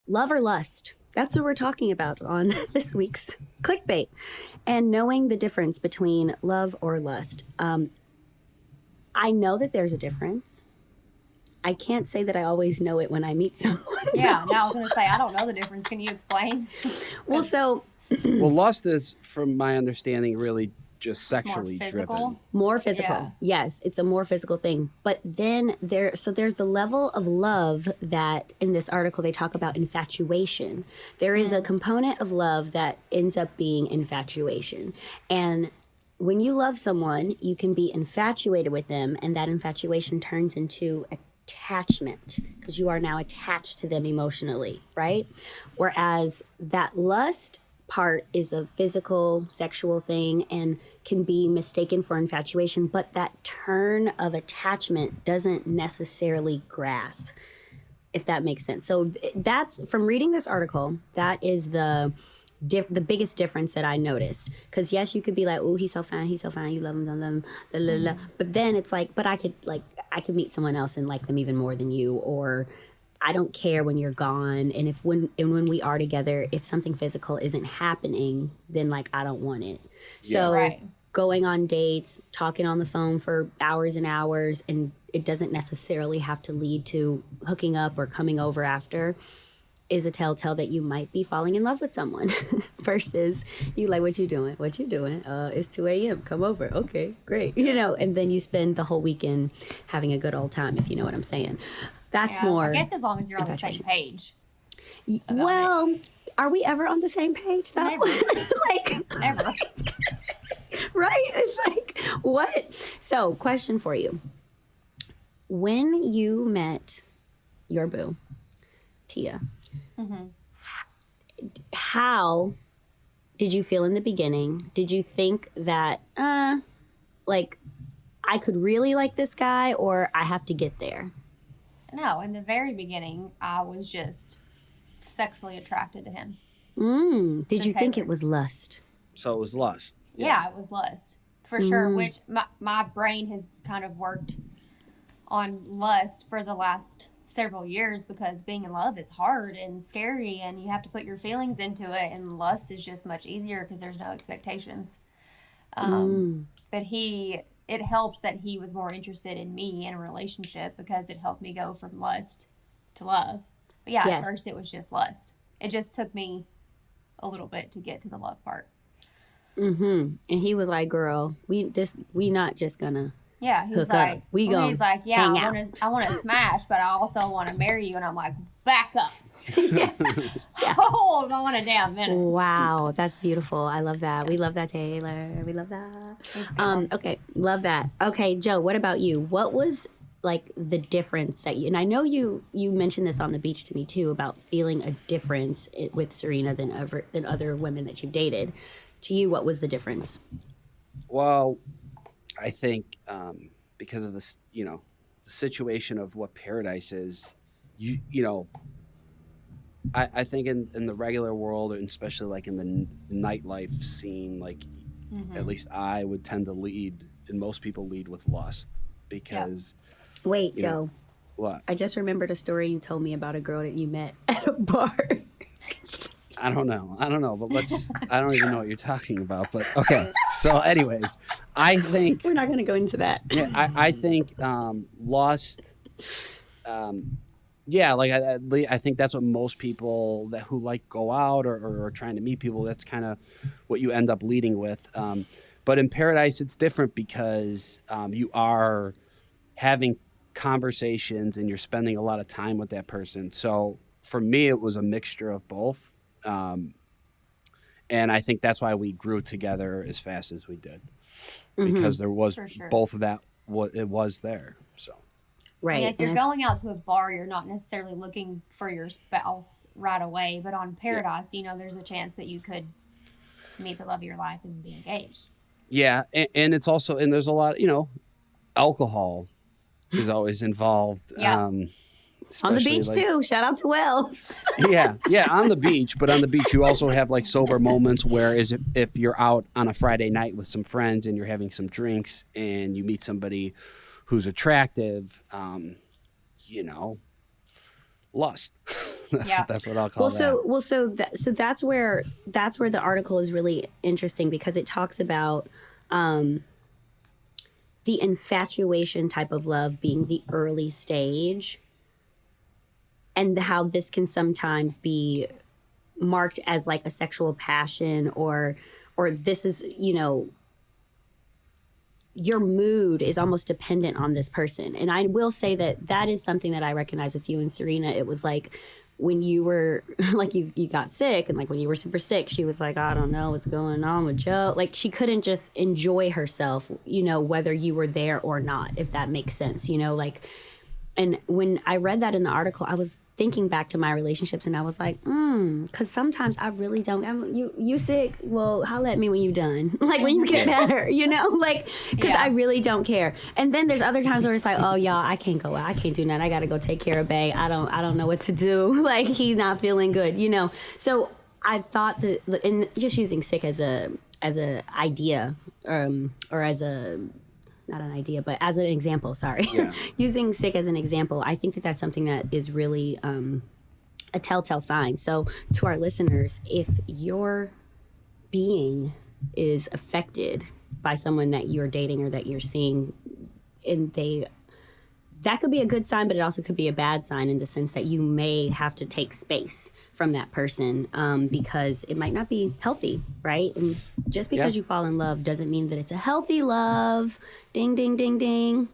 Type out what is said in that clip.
love or lust? That's what we're talking about on this week's clickbait. And knowing the difference between love or lust. I know that there's a difference. I can't say that I always know it when I meet someone. Yeah, now I was going to say, I don't know the difference. Can you explain? Well, so... Well, lust is, from my understanding, really just sexually driven. More physical. Yeah. Yes, it's a more physical thing. But then there's the level of love that in this article they talk about infatuation. There is a component of love that ends up being infatuation. And when you love someone, you can be infatuated with them, and that infatuation turns into attachment because you are now attached to them emotionally, right? Whereas that lust part is a physical, sexual thing and can be mistaken for infatuation, but that turn of attachment doesn't necessarily grasp, if that makes sense. So that's, from reading this article, that is the biggest difference that I noticed. Because yes, you could be like, oh, he's so fine, you love him, don't love him, blah, blah, blah. But then it's like, but I could meet someone else and like them even more than you, or I don't care when you're gone. And when we are together, if something physical isn't happening, then like I don't want it. So going on dates, talking on the phone for hours and hours, and it doesn't necessarily have to lead to hooking up or coming over after, is a telltale that you might be falling in love with someone versus you like, what you doing? It's 2 a.m. Come over. Okay, great. And then you spend the whole weekend having a good old time, if you know what I'm saying. That's more. I guess as long as you're on the same page. Well, are we ever on the same page though? Never. Never. Right? It's like, what? So, question for you. When you met your boo, Tia, how did you feel in the beginning? Did you think that, like, I could really like this guy, or I have to get there? No, in the very beginning, I was just sexually attracted to him. Did you think it was lust? So it was lust. Yeah, it was lust. For sure, which my brain has kind of worked on lust for the last several years because being in love is hard and scary and you have to put your feelings into it, and lust is just much easier because there's no expectations. But it helped that he was more interested in me in a relationship because it helped me go from lust to love. But yeah, At first it was just lust. It just took me a little bit to get to the love part. And he was like, girl, we not just gonna he's like, he's like, I want to smash, but I also want to marry you. And I'm like, back up. Hold on a damn minute. Wow, that's beautiful. I love that. We love that, Taylor. We love that. Okay, love that. Okay, Joe, what about you? What was like the difference that and I know you mentioned this on the beach to me too, about feeling a difference with Serena than other women that you've dated. To you, what was the difference? Well, I think because of this, the situation of what paradise is, I think in the regular world, and especially like in the nightlife scene, like at least I would tend to lead, and most people lead with lust because. Wait, Joe. What? I just remembered a story you told me about a girl that you met at a bar. I don't know, but I don't even know what you're talking about, but okay. So anyways, I think. We're not going to go into that. Yeah, I think lust, I think that's what most people who like go out or are trying to meet people, that's kind of what you end up leading with. But in paradise, it's different because you are having conversations and you're spending a lot of time with that person. So for me, it was a mixture of both. And I think that's why we grew together as fast as we did, because there was both of that. What it was there. So. Right. Yeah, if you're going out to a bar, you're not necessarily looking for your spouse right away. But on Paradise, there's a chance that you could meet the love of your life and be engaged. Yeah, and it's also, and there's a lot, alcohol is always involved. Yeah. On the beach too. Shout out to Wells. yeah, on the beach. But on the beach, you also have like sober moments where if you're out on a Friday night with some friends and you're having some drinks and you meet somebody who's attractive, lust. Yeah. That's what I'll call that. So that's where the article is really interesting, because it talks about the infatuation type of love being the early stage, and how this can sometimes be marked as like a sexual passion, or this is, you know, your mood is almost dependent on this person. And I will say that is something that I recognize with you and Serena. It was like when you were like, you got sick, and like when you were super sick, she was like, I don't know what's going on with Joe. Like, she couldn't just enjoy herself, you know, whether you were there or not, if that makes sense, you know, like. And when I read that in the article, I was thinking back to my relationships, and I was like, because sometimes I really don't. You sick? Well, holla at me when you done. Like, when you get better, you know? Like, because I really don't care. And then there's other times where it's like, oh, y'all, I can't go out. I can't do nothing. I got to go take care of Bae. I don't know what to do. Like, he's not feeling good, you know? So I thought that, and just using sick as a idea, or as a, not an idea, but as an example, sorry. Yeah. Using sick as an example, I think that that's something that is really a telltale sign. So to our listeners, if your being is affected by someone that you're dating or that you're seeing, and that could be a good sign, but it also could be a bad sign, in the sense that you may have to take space from that person, because it might not be healthy, right? And just because you fall in love doesn't mean that it's a healthy love. Ding, ding, ding, ding.